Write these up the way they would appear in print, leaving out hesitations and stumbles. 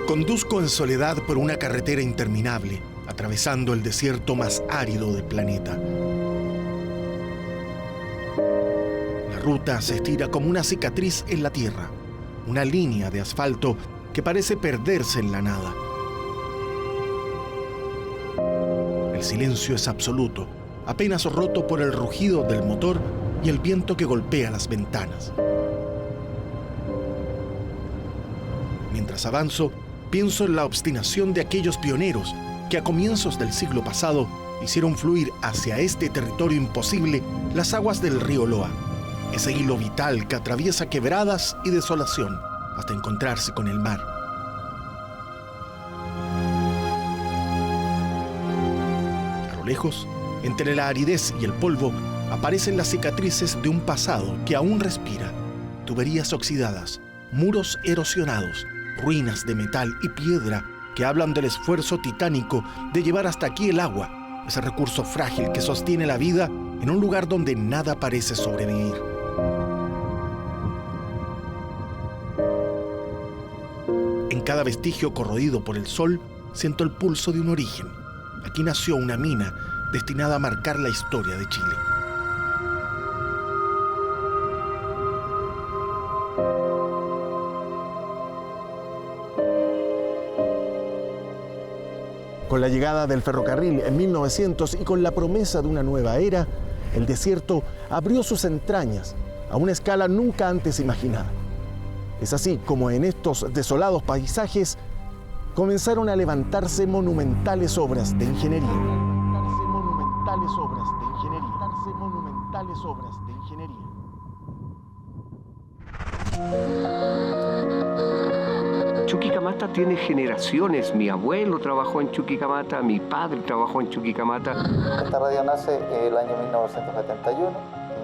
Conduzco en soledad por una carretera interminable, atravesando el desierto más árido del planeta. La ruta se estira como una cicatriz en la tierra, una línea de asfalto que parece perderse en la nada. El silencio es absoluto, apenas roto por el rugido del motor y el viento que golpea las ventanas. Mientras avanzo, pienso en la obstinación de aquellos pioneros que a comienzos del siglo pasado hicieron fluir hacia este territorio imposible las aguas del río Loa, ese hilo vital que atraviesa quebradas y desolación hasta encontrarse con el mar. A lo lejos, entre la aridez y el polvo, aparecen las cicatrices de un pasado que aún respira, tuberías oxidadas, muros erosionados, ruinas de metal y piedra que hablan del esfuerzo titánico de llevar hasta aquí el agua, ese recurso frágil que sostiene la vida en un lugar donde nada parece sobrevivir. En cada vestigio corroído por el sol, siento el pulso de un origen. Aquí nació una mina destinada a marcar la historia de Chile. Con la llegada del ferrocarril en 1900 y con la promesa de una nueva era, el desierto abrió sus entrañas a una escala nunca antes imaginada. Es así como en estos desolados paisajes comenzaron a levantarse monumentales obras de ingeniería. Chuquicamata tiene generaciones. Mi abuelo trabajó en Chuquicamata, mi padre trabajó en Chuquicamata. Esta radio nace el año 1971,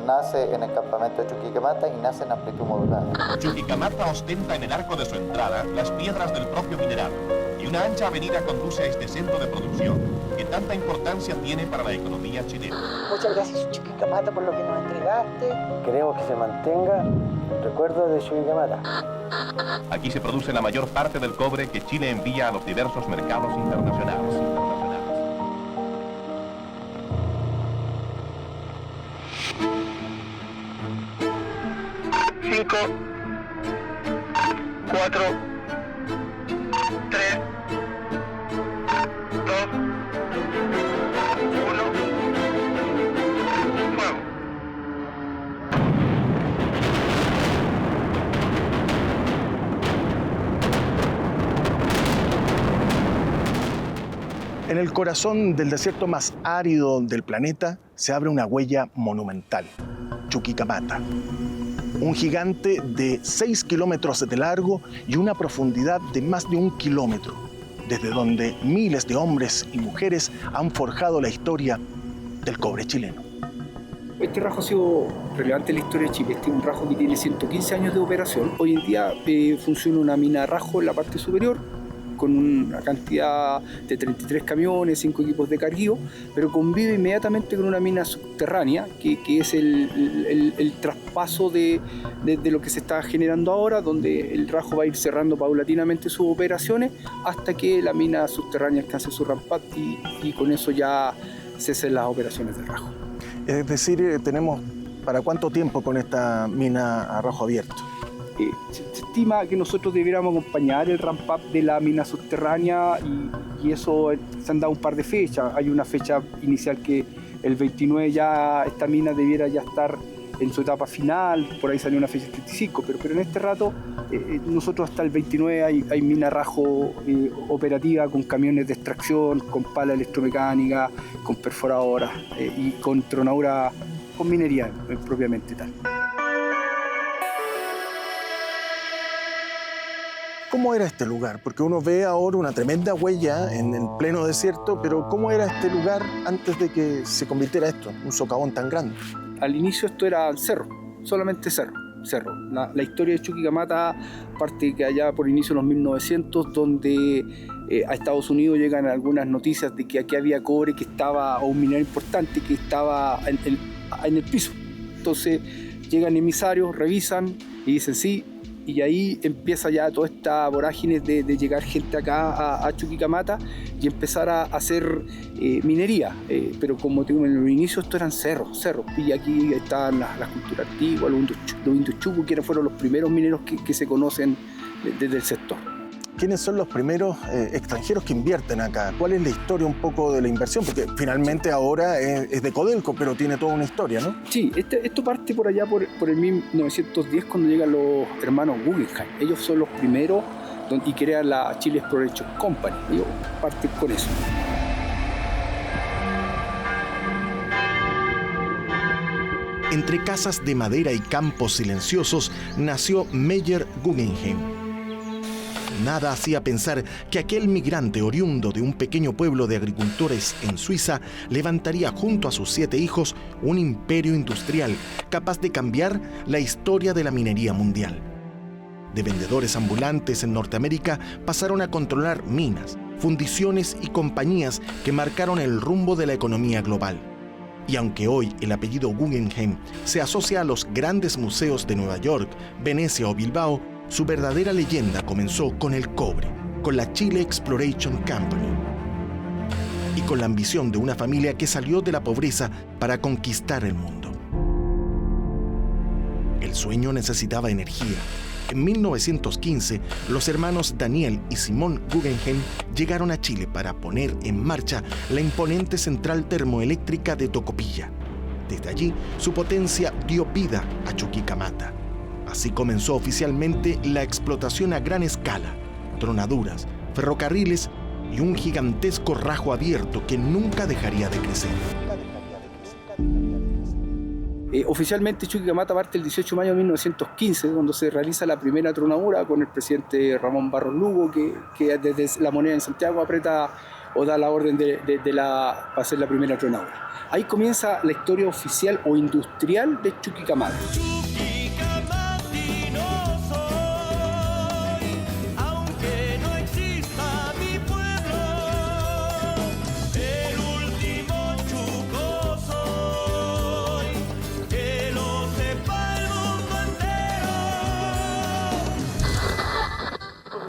nace en el campamento de Chuquicamata y nace en amplitud modulada. Chuquicamata ostenta en el arco de su entrada las piedras del propio mineral y una ancha avenida conduce a este centro de producción que tanta importancia tiene para la economía chilena. Muchas gracias, Chuquicamata, por lo que nos entregaste. Queremos que se mantenga el recuerdo de Chuquicamata. Aquí se produce la mayor parte del cobre que Chile envía a los diversos mercados internacionales. 5, 4, 3, 2, 1, fuego. En el corazón del desierto más árido del planeta se abre una huella monumental, Chuquicamata. Un gigante de 6 kilómetros de largo y una profundidad de más de 1 kilómetro, desde donde miles de hombres y mujeres han forjado la historia del cobre chileno. Este rajo ha sido relevante en la historia de Chile. Este es un rajo que tiene 115 años de operación. Hoy en día funciona una mina de rajo en la parte superior, con una cantidad de 33 camiones, 5 equipos de carguío, pero convive inmediatamente con una mina subterránea, que es el traspaso de lo que se está generando ahora, donde el rajo va a ir cerrando paulatinamente sus operaciones hasta que la mina subterránea alcance su ramp-up y con eso ya cesen las operaciones del rajo. Es decir, tenemos ¿para cuánto tiempo con esta mina a rajo abierto? Se estima que nosotros debiéramos acompañar el ramp-up de la mina subterránea y eso se han dado un par de fechas. Hay una fecha inicial que el 29 ya esta mina debiera ya estar en su etapa final, por ahí salió una fecha 35, pero en este rato nosotros hasta el 29 hay mina rajo operativa con camiones de extracción, con pala electromecánica, con perforadoras y con tronadura, con minería propiamente tal. ¿Cómo era este lugar? Porque uno ve ahora una tremenda huella en el pleno desierto, pero ¿cómo era este lugar antes de que se convirtiera esto, un socavón tan grande? Al inicio esto era cerro, solamente cerro. La historia de Chuquicamata parte que allá por inicio de los 1900, donde a Estados Unidos llegan algunas noticias de que aquí había cobre que estaba, o un mineral importante que estaba en el piso. Entonces llegan emisarios, revisan y dicen sí, y ahí empieza ya toda esta vorágine de llegar gente acá a Chuquicamata y empezar a hacer minería. Pero como te digo, en los inicios esto eran cerros, y aquí estaban las culturas antiguas, los indios chucos, que fueron los primeros mineros que se conocen desde el sector. ¿Quiénes son los primeros extranjeros que invierten acá? ¿Cuál es la historia un poco de la inversión? Porque finalmente ahora es de Codelco, pero tiene toda una historia, ¿no? Sí, esto parte por allá por el 1910, cuando llegan los hermanos Guggenheim. Ellos son los primeros y crean la Chile Exploration Company. Ellos parten con eso. Entre casas de madera y campos silenciosos nació Meyer Guggenheim. Nada hacía pensar que aquel migrante oriundo de un pequeño pueblo de agricultores en Suiza levantaría junto a sus 7 hijos un imperio industrial capaz de cambiar la historia de la minería mundial. De vendedores ambulantes en Norteamérica pasaron a controlar minas, fundiciones y compañías que marcaron el rumbo de la economía global. Y aunque hoy el apellido Guggenheim se asocia a los grandes museos de Nueva York, Venecia o Bilbao, su verdadera leyenda comenzó con el cobre, con la Chile Exploration Company y con la ambición de una familia que salió de la pobreza para conquistar el mundo. El sueño necesitaba energía. En 1915, los hermanos Daniel y Simón Guggenheim llegaron a Chile para poner en marcha la imponente central termoeléctrica de Tocopilla. Desde allí, su potencia dio vida a Chuquicamata. Así comenzó oficialmente la explotación a gran escala, tronaduras, ferrocarriles y un gigantesco rajo abierto que nunca dejaría de crecer. Oficialmente Chuquicamata parte el 18 de mayo de 1915, cuando se realiza la primera tronadura con el presidente Ramón Barros Lugo, que desde la moneda en Santiago aprieta o da la orden para hacer la primera tronadura. Ahí comienza la historia oficial o industrial de Chuquicamata.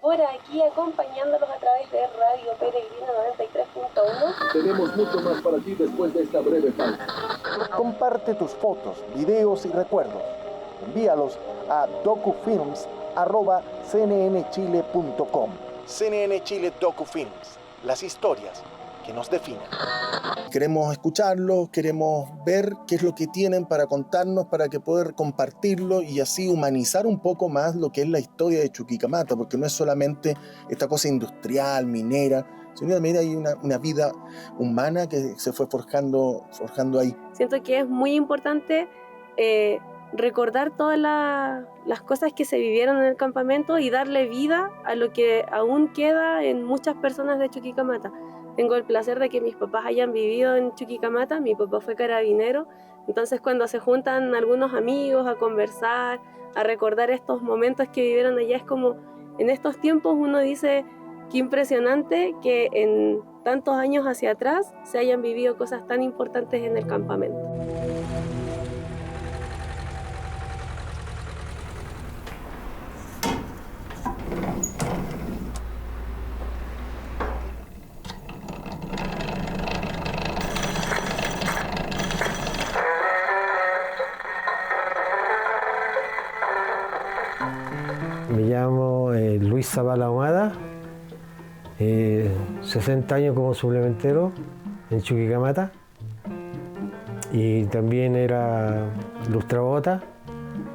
Por aquí acompañándolos a través de Radio Peregrina 93.1. Tenemos mucho más para ti después de esta breve pausa. Comparte tus fotos, videos y recuerdos. Envíalos a docufilms@cnnchile.com. CNN Chile Docufilms, las historias que nos definen. Queremos escucharlos, queremos ver qué es lo que tienen para contarnos, para que poder compartirlo y así humanizar un poco más lo que es la historia de Chuquicamata, porque no es solamente esta cosa industrial, minera, sino también hay una vida humana que se fue forjando ahí. Siento que es muy importante recordar todas las cosas que se vivieron en el campamento y darle vida a lo que aún queda en muchas personas de Chuquicamata. Tengo el placer de que mis papás hayan vivido en Chuquicamata. Mi papá fue carabinero, entonces cuando se juntan algunos amigos a conversar, a recordar estos momentos que vivieron allá, es como en estos tiempos uno dice qué impresionante que en tantos años hacia atrás se hayan vivido cosas tan importantes en el campamento. Me llamo Luis Zavala Ahumada, 60 años como suplementero en Chuquicamata y también era lustrabota,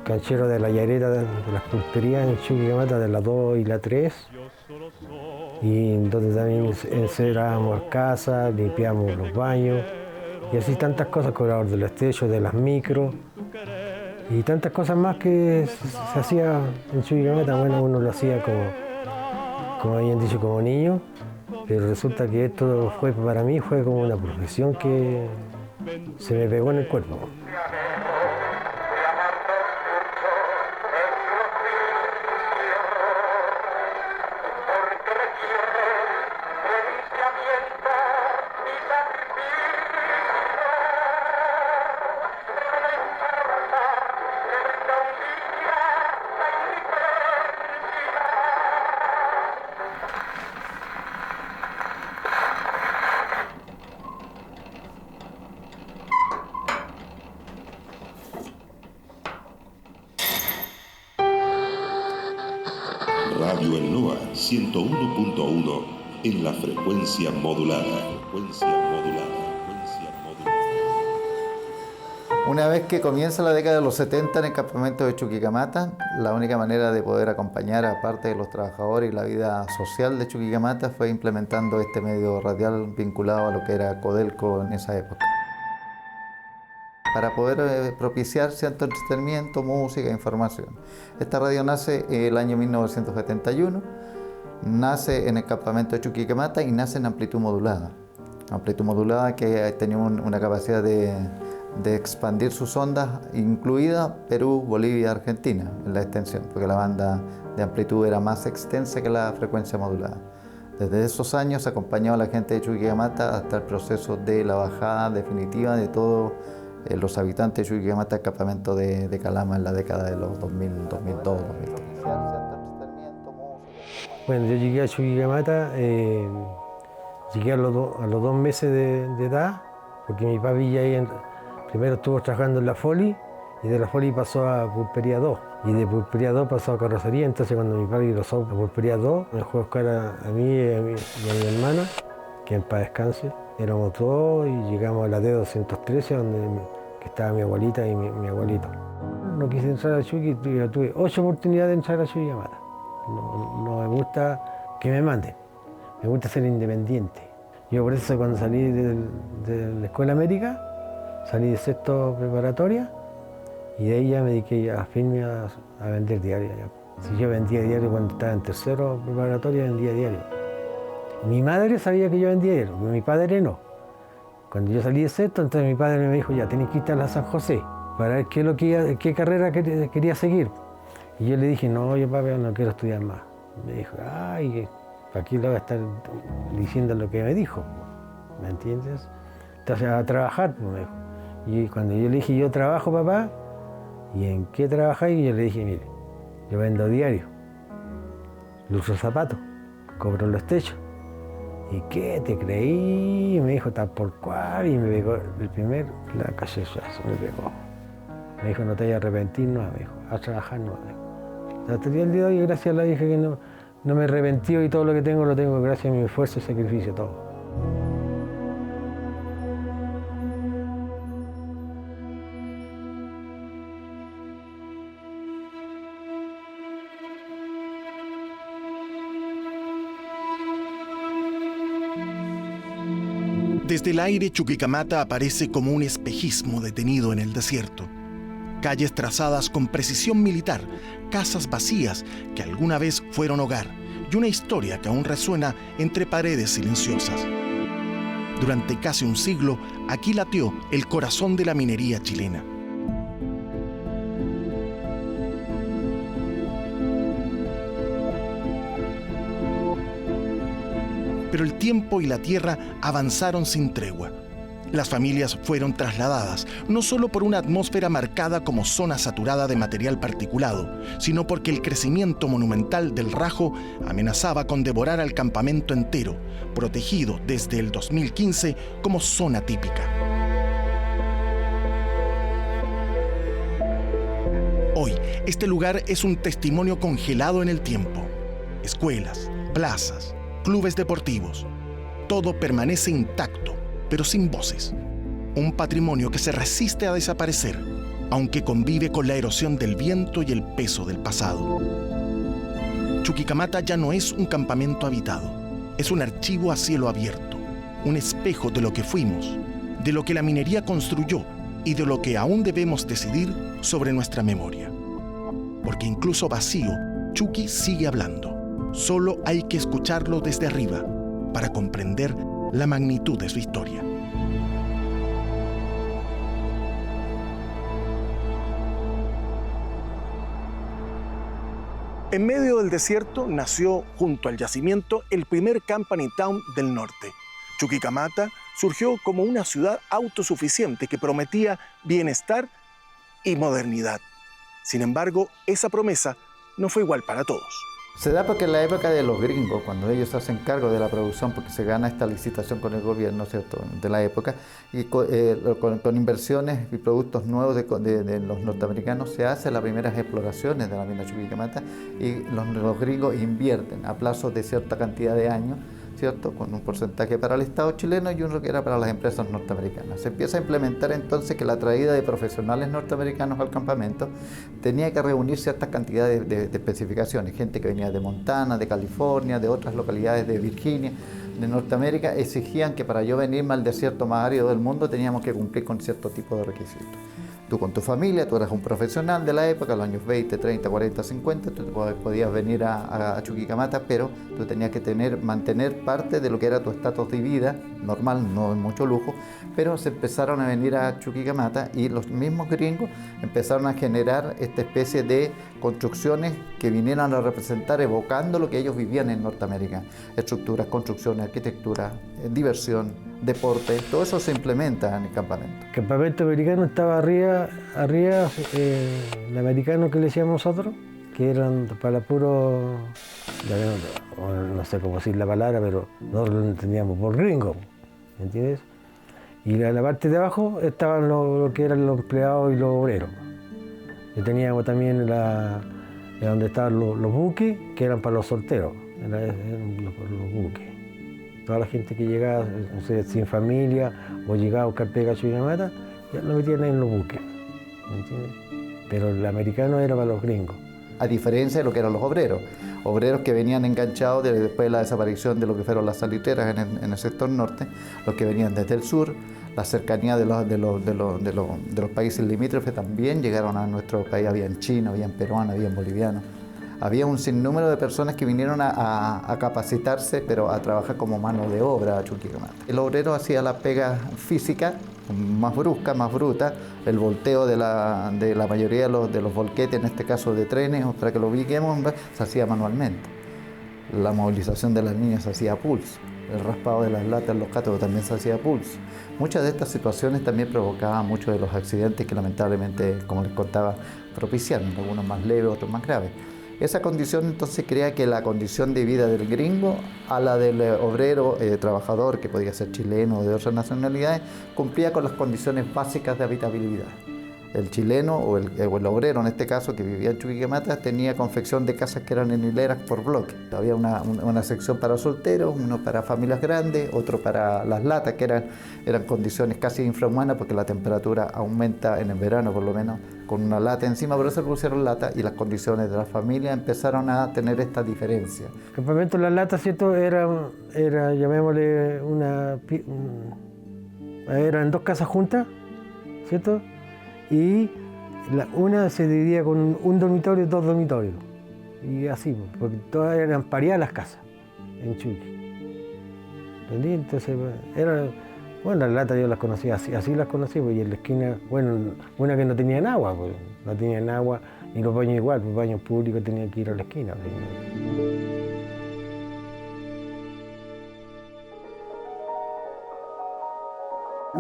canchero de la Llareta de las pulperías en Chuquicamata de la 2 y la 3 y donde también encerábamos las casas, limpiamos los baños y así tantas cosas, cobrador de los techos, de las micros y tantas cosas más que se hacía en Chuquicamata. Bueno, uno lo hacía como habían dicho, como niño, pero resulta que esto para mí fue como una profesión que se me pegó en el cuerpo. 101.1 en la frecuencia modulada. Una vez que comienza la década de los 70 en el campamento de Chuquicamata, la única manera de poder acompañar a parte de los trabajadores y la vida social de Chuquicamata fue implementando este medio radial vinculado a lo que era Codelco en esa época. Para poder propiciar cierto entretenimiento, música e información. Esta radio nace el año 1971, nace en el campamento de Chuquicamata y nace en amplitud modulada. Amplitud modulada que tenía una capacidad de expandir sus ondas, incluida Perú, Bolivia, Argentina, en la extensión, porque la banda de amplitud era más extensa que la frecuencia modulada. Desde esos años acompañó a la gente de Chuquicamata hasta el proceso de la bajada definitiva de todos los habitantes de Chuquicamata al campamento de Calama en la década de los 2000, 2002, 2003. Bueno, yo llegué a Chuquicamata, llegué a los 2 meses de edad, porque mi papi ya ahí primero estuvo trabajando en la Foli y de la Foli pasó a Pulpería 2 y de Pulpería 2 pasó a Carrocería. Entonces cuando mi papi pasó a Pulpería 2 me dejó buscar a mí y a mi hermana, que en paz descanse. Éramos 2 y llegamos a la D213 donde estaba mi abuelita y mi abuelito. No quise entrar a Chuqui, tuve 8 oportunidades de entrar a Chuquicamata. No me gusta que me manden, me gusta ser independiente. Yo por eso cuando salí de la Escuela América, salí de sexto preparatoria y de ahí ya me dediqué a firme a vender diario. Si yo vendía diario cuando estaba en tercero preparatoria, vendía diario. Mi madre sabía que yo vendía diario, mi padre no. Cuando yo salí de sexto, entonces mi padre me dijo, ya tenés que irte a la San José para ver qué carrera quería seguir. Y yo le dije, no, yo papá no quiero estudiar más. Me dijo, ay, ¿para qué le voy a estar diciendo lo que me dijo? ¿Me entiendes? Entonces a trabajar, pues, me dijo. Y cuando yo le dije, yo trabajo, papá, ¿y en qué trabajáis? Y yo le dije, mire, yo vendo diario, lustro zapatos, cobro los techos. ¿Y qué te creí? Y me dijo, tal por cual, y me pegó la cachechazo, me pegó. Me dijo, no te vayas a arrepentir, no, me dijo, a trabajar, no, me dijo. Hasta el día de hoy, gracias a la hija que no me arrepentió y todo lo que tengo lo tengo gracias a mi esfuerzo y sacrificio, todo. Desde el aire, Chuquicamata aparece como un espejismo detenido en el desierto. Calles trazadas con precisión militar, casas vacías que alguna vez fueron hogar y una historia que aún resuena entre paredes silenciosas. Durante casi un siglo, aquí latió el corazón de la minería chilena. Pero el tiempo y la tierra avanzaron sin tregua. Las familias fueron trasladadas, no solo por una atmósfera marcada como zona saturada de material particulado, sino porque el crecimiento monumental del Rajo amenazaba con devorar al campamento entero, protegido desde el 2015 como zona típica. Hoy, este lugar es un testimonio congelado en el tiempo. Escuelas, plazas, clubes deportivos, todo permanece intacto, pero sin voces. Un patrimonio que se resiste a desaparecer, aunque convive con la erosión del viento y el peso del pasado. Chuquicamata ya no es un campamento habitado, es un archivo a cielo abierto, un espejo de lo que fuimos, de lo que la minería construyó y de lo que aún debemos decidir sobre nuestra memoria. Porque incluso vacío, Chuqui sigue hablando. Solo hay que escucharlo desde arriba para comprender la magnitud de su historia. En medio del desierto nació, junto al yacimiento, el primer company town del norte. Chuquicamata surgió como una ciudad autosuficiente que prometía bienestar y modernidad. Sin embargo, esa promesa no fue igual para todos. Se da porque en la época de los gringos, cuando ellos se hacen cargo de la producción, porque se gana esta licitación con el gobierno, ¿cierto?, de la época, y con inversiones y productos nuevos de los norteamericanos, se hacen las primeras exploraciones de la mina Chuquicamata, y los gringos invierten a plazos de cierta cantidad de años, ¿cierto?, con un porcentaje para el Estado chileno y uno que era para las empresas norteamericanas. Se empieza a implementar entonces que la traída de profesionales norteamericanos al campamento tenía que reunir ciertas cantidades de especificaciones, gente que venía de Montana, de California, de otras localidades de Virginia, de Norteamérica, exigían que para yo venirme al desierto más árido del mundo teníamos que cumplir con cierto tipo de requisitos. Tú con tu familia, tú eras un profesional de la época, los años 20, 30, 40, 50, tú podías venir a Chuquicamata, pero tú tenías que mantener parte de lo que era tu estatus de vida normal, no en mucho lujo, pero se empezaron a venir a Chuquicamata y los mismos gringos empezaron a generar esta especie de construcciones que vinieran a representar, evocando lo que ellos vivían en Norteamérica. Estructuras, construcciones, arquitectura, diversión, deporte, todo eso se implementa en el campamento. El campamento americano estaba arriba el americano que le decíamos nosotros, que eran para puro, no sé cómo decir la palabra, pero nosotros lo entendíamos por gringo, ¿me entiendes? Y en la parte de abajo estaban lo que eran los empleados y los obreros. Y teníamos también donde estaban los buques, que eran para los solteros, eran los buques. Toda la gente que llegaba, no sé, sin familia o llegaba a buscar pega a Chuquicamata, ya lo metían en los buques, ¿me entiendes? Pero el americano era para los gringos. A diferencia de lo que eran los obreros que venían enganchados después de la desaparición de lo que fueron las salitreras en el sector norte, los que venían desde el sur, la cercanía de los países limítrofes también llegaron a nuestro país, habían chinos, habían peruanos, habían bolivianos. Había un sinnúmero de personas que vinieron a capacitarse, pero a trabajar como mano de obra a Chuquicamata. El obrero hacía la pega física, más brusca, más bruta, el volteo de la mayoría de los volquetes, en este caso de trenes, para que lo ubiquemos, se hacía manualmente. La movilización de las niñas se hacía a pulso, el raspado de las latas en los cátodos también se hacía a pulso. Muchas de estas situaciones también provocaban muchos de los accidentes que lamentablemente, como les contaba, propiciaron, algunos más leves, otros más graves. Esa condición entonces crea que la condición de vida del gringo a la del obrero trabajador, que podía ser chileno o de otras nacionalidades, cumplía con las condiciones básicas de habitabilidad. El chileno o el obrero, en este caso, que vivía en Chuquicamata, tenía confección de casas que eran en hileras por bloque. Había una sección para solteros, uno para familias grandes, otro para las latas, que eran condiciones casi infrahumanas porque la temperatura aumenta en el verano, por lo menos, con una lata encima, por eso se pusieron lata y las condiciones de las familias empezaron a tener esta diferencia. El campamento de las latas, ¿cierto? Era llamémosle, eran dos casas juntas, ¿cierto? Y una se dividía con un dormitorio y dos dormitorios. Y así, porque todas eran pareadas las casas en Chuqui. ¿Entendí? Entonces, las latas yo las conocía así las conocí, pues, y en la esquina, una que no tenían agua, pues, no tenían agua, y los baños igual, pues baños públicos tenían que ir a la esquina. Pues.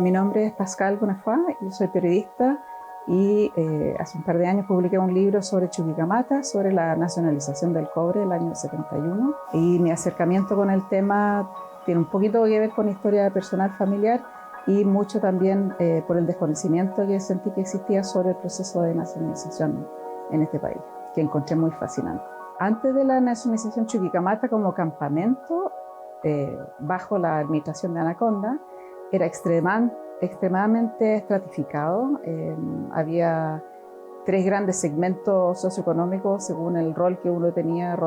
Mi nombre es Pascal Bonafá, yo soy periodista y hace un par de años publiqué un libro sobre Chuquicamata, sobre la nacionalización del cobre del año 71, y mi acercamiento con el tema tiene un poquito que ver con historia personal, familiar, y mucho también por el desconocimiento que sentí que existía sobre el proceso de nacionalización en este país, que encontré muy fascinante. Antes de la nacionalización, Chuquicamata como campamento, bajo la administración de Anaconda, era extremadamente estratificado. Había tres grandes segmentos socioeconómicos según el rol que uno tenía,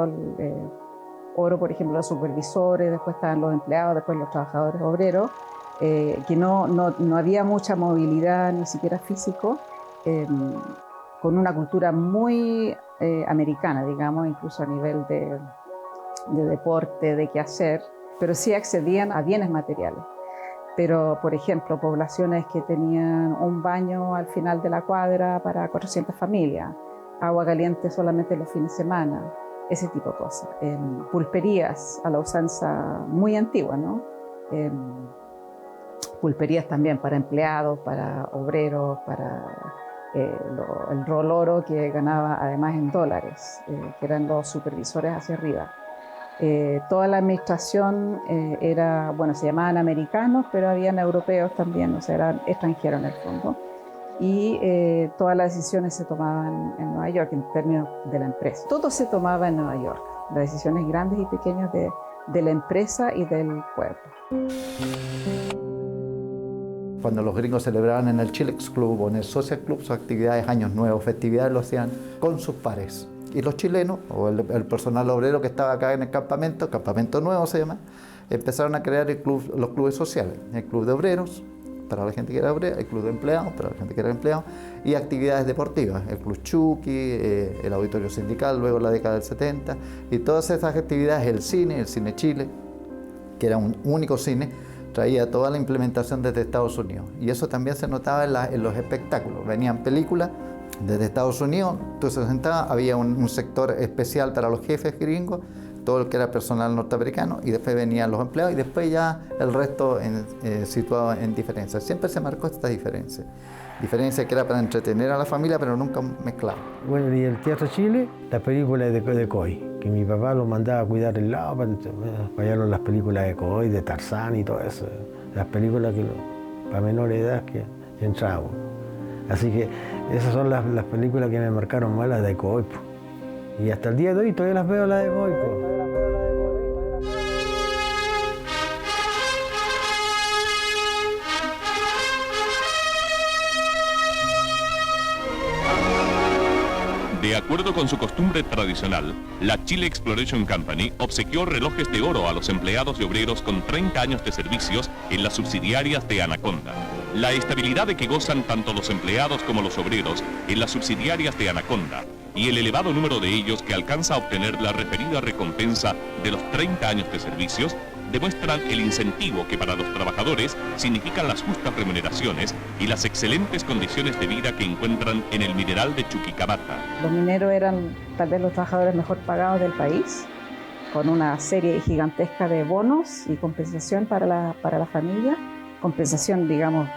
oro, por ejemplo, los supervisores, después estaban los empleados, después los trabajadores obreros, que no había mucha movilidad, ni siquiera físico, con una cultura muy americana, digamos, incluso a nivel de deporte, de qué hacer, pero sí accedían a bienes materiales. Pero, por ejemplo, poblaciones que tenían un baño al final de la cuadra para 400 familias, agua caliente solamente los fines de semana, ese tipo de cosas. Pulperías a la usanza muy antigua, ¿no? Pulperías también para empleados, para obreros, para el rol oro que ganaba además en dólares, que eran los supervisores hacia arriba. Toda la administración era, bueno, se llamaban americanos, pero habían europeos también, o sea, eran extranjeros en el fondo. Y todas las decisiones se tomaban en Nueva York en términos de la empresa. Todo se tomaba en Nueva York, las decisiones grandes y pequeñas de la empresa y del pueblo. Cuando los gringos celebraban en el Chilex Club o en el Social Club sus actividades, años nuevos, festividades, lo hacían con sus pares. Y los chilenos, o el personal obrero que estaba acá en el campamento nuevo se llama, empezaron a crear los clubes sociales. El club de obreros, para la gente que era obrera, el club de empleados, para la gente que era empleado, y actividades deportivas, el club Chucky, el auditorio sindical, luego en la década del 70, y todas esas actividades, el cine Chile, que era un único cine, traía toda la implementación desde Estados Unidos. Y eso también se notaba en los espectáculos. Venían películas desde Estados Unidos, entonces se sentaba, había un sector especial para los jefes gringos, todo el que era personal norteamericano, y después venían los empleados, y después ya el resto situado en diferencias. Siempre se marcó esta diferencia que era para entretener a la familia, pero nunca mezclado. Bueno, y el Teatro Chile, las películas de Coy, que mi papá los mandaba a cuidar el lado para llevarlos las películas de Coy, de Tarzán y todo eso, las películas para menores de edad que entrábamos. Así que esas son las películas que me marcaron más, las de Coy. Y hasta el día de hoy todavía las veo, las de Coy. De acuerdo con su costumbre tradicional, la Chile Exploration Company obsequió relojes de oro a los empleados y obreros con 30 años de servicios en las subsidiarias de Anaconda. La estabilidad de que gozan tanto los empleados como los obreros en las subsidiarias de Anaconda y el elevado número de ellos que alcanza a obtener la referida recompensa de los 30 años de servicios demuestran el incentivo que para los trabajadores significan las justas remuneraciones y las excelentes condiciones de vida que encuentran en el mineral de Chuquicamata. Los mineros eran tal vez los trabajadores mejor pagados del país, con una serie gigantesca de bonos y compensación para la familia, compensación, digamos,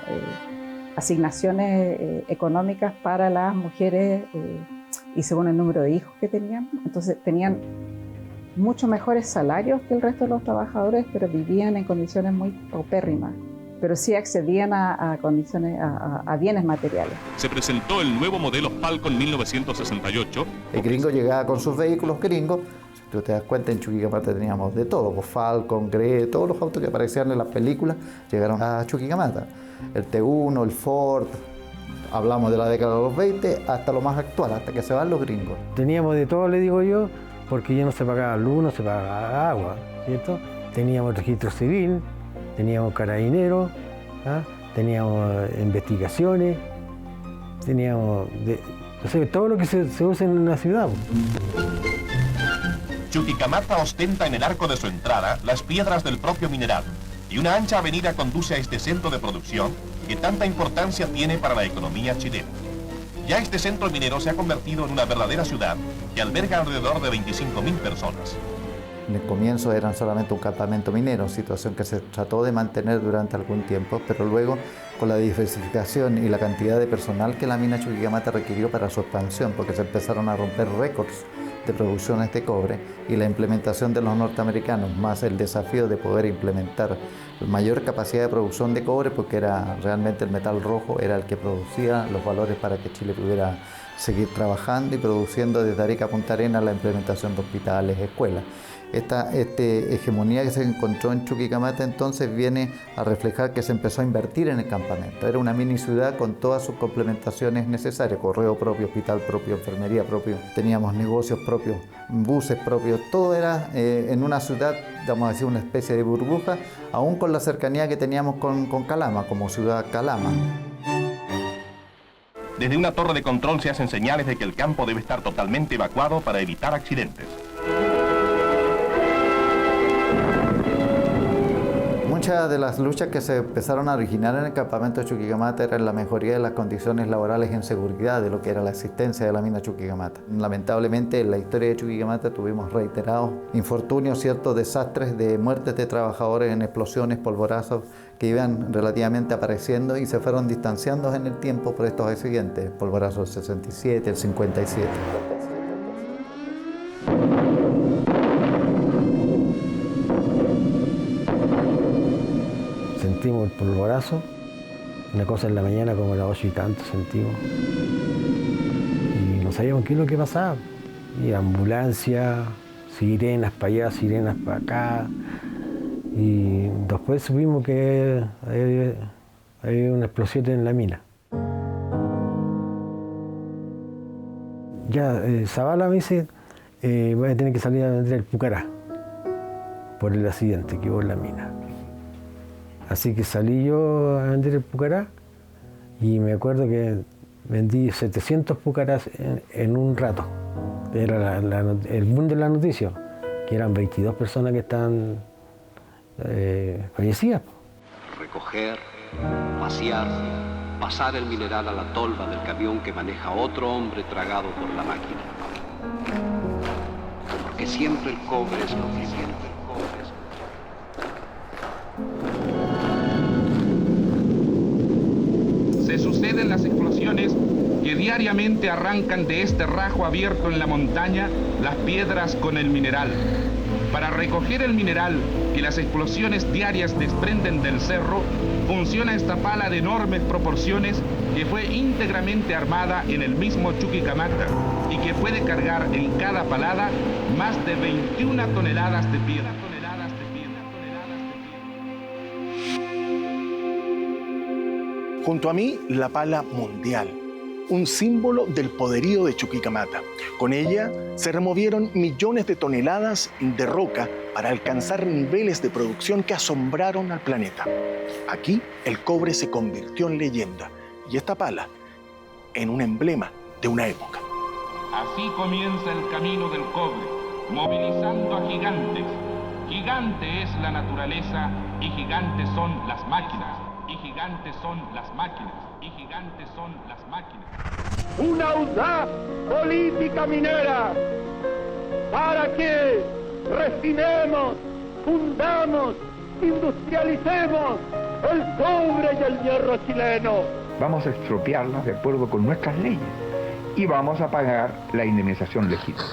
asignaciones económicas para las mujeres y según el número de hijos que tenían. Entonces tenían mucho mejores salarios que el resto de los trabajadores, pero vivían en condiciones muy paupérrimas, pero sí accedían a condiciones, a bienes materiales. Se presentó el nuevo modelo Falcon 1968. El gringo llegaba con sus vehículos gringos. Si tú te das cuenta, en Chuquicamata teníamos de todo, Falcon, Grey, todos los autos que aparecían en las películas llegaron a Chuquicamata. El T1, el Ford, hablamos de la década de los 20 hasta lo más actual, hasta que se van los gringos. Teníamos de todo, le digo yo, porque ya no se pagaba luz, no se pagaba agua, ¿cierto? Teníamos registro civil, teníamos carabineros, teníamos investigaciones, teníamos todo lo que se usa en una ciudad. Chuquicamata ostenta en el arco de su entrada las piedras del propio mineral y una ancha avenida conduce a este centro de producción que tanta importancia tiene para la economía chilena. Ya este centro minero se ha convertido en una verdadera ciudad que alberga alrededor de 25.000 personas. En el comienzo eran solamente un campamento minero, situación que se trató de mantener durante algún tiempo, pero luego con la diversificación y la cantidad de personal que la mina Chuquicamata requirió para su expansión, porque se empezaron a romper récords de producciones de cobre y la implementación de los norteamericanos, más el desafío de poder implementar mayor capacidad de producción de cobre, porque era realmente el metal rojo, era el que producía los valores para que Chile pudiera seguir trabajando y produciendo desde Arica a Punta Arenas la implementación de hospitales, escuelas. Esta hegemonía que se encontró en Chuquicamata entonces viene a reflejar que se empezó a invertir en el campamento. Era una mini ciudad con todas sus complementaciones necesarias, correo propio, hospital propio, enfermería propio, teníamos negocios propios, buses propios, todo era en una ciudad, vamos a decir, una especie de burbuja, aún con la cercanía que teníamos con Calama, como ciudad Calama. Desde una torre de control se hacen señales de que el campo debe estar totalmente evacuado para evitar accidentes. Muchas de las luchas que se empezaron a originar en el campamento de Chuquicamata eran la mejoría de las condiciones laborales en seguridad de lo que era la existencia de la mina Chuquicamata. Lamentablemente en la historia de Chuquicamata tuvimos reiterados infortunios, ciertos desastres de muertes de trabajadores en explosiones, polvorazos que iban relativamente apareciendo y se fueron distanciando en el tiempo por estos accidentes, polvorazo del 67, el 57. Sentimos el polvorazo, una cosa en la mañana como a las 8 y tanto sentimos. Y no sabíamos qué es lo que pasaba. Y ambulancia, sirenas para allá, sirenas para acá. Y después supimos que había una explosión en la mina. Ya Zavala me dice, voy a tener que salir a vender el Pucará por el accidente que hubo en la mina. Así que salí yo a vender el Pucará y me acuerdo que vendí 700 Pucarás en un rato. Era el boom de la noticia, que eran 22 personas que estaban fallecidas. Recoger, vaciar, pasar el mineral a la tolva del camión que maneja otro hombre tragado por la máquina. Porque siempre el cobre es lo que siempre el cobre es. Se suceden las explosiones que diariamente arrancan de este rajo abierto en la montaña las piedras con el mineral. Para recoger el mineral que las explosiones diarias desprenden del cerro, funciona esta pala de enormes proporciones que fue íntegramente armada en el mismo Chuquicamata y que puede cargar en cada palada más de 21 toneladas de piedra. Junto a mí, la pala mundial, un símbolo del poderío de Chuquicamata. Con ella se removieron millones de toneladas de roca para alcanzar niveles de producción que asombraron al planeta. Aquí, el cobre se convirtió en leyenda y esta pala en un emblema de una época. Así comienza el camino del cobre, movilizando a gigantes. Gigante es la naturaleza y gigantes son las máquinas. Y gigantes son las máquinas, y gigantes son las máquinas. Una audaz política minera para que refinemos, fundamos, industrialicemos el cobre y el hierro chileno. Vamos a expropiarlas de acuerdo con nuestras leyes y vamos a pagar la indemnización legítima.